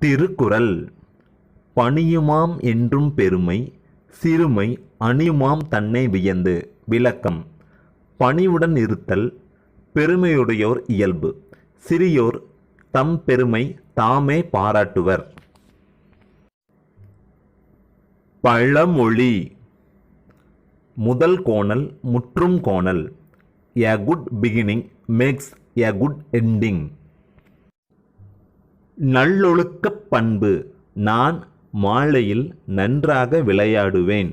திருக்குறள். பணியுமாம் என்றும் பெருமை, சிறுமை அணியுமாம் தன்னை வியந்து. விளக்கம். பணிவுடன் இருத்தல் பெருமையுடையோர் இயல்பு. சிறியோர் தம் பெருமை தாமே பாராட்டுவர். பழமொழி. முதல் கோணல் முற்றும் கோணல். A good beginning makes a good ending. நல்லொழுக்கப் பண்பு. நான் மாலையில் நன்றாக விளையாடுவேன்.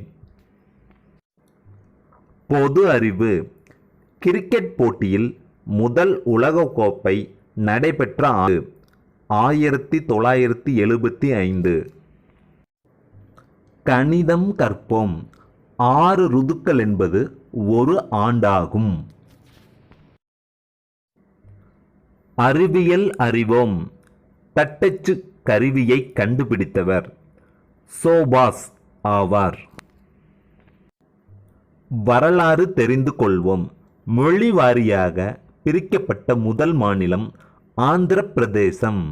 பொது அறிவு. கிரிக்கெட் போட்டியில் முதல் உலகக்கோப்பை நடைபெற்ற ஆண்டு 1975. கணிதம் கற்போம். 6 ருதுக்கள் என்பது ஒரு ஆண்டாகும். அறிவியல் அறிவோம். தட்டச்சு கருவியை கண்டுபிடித்தவர் சோபாஸ் ஆவார். வரலாறு தெரிந்து கொள்வோம். மொழி வாரியாக பிரிக்கப்பட்ட முதல் மாநிலம் ஆந்திர பிரதேசம்.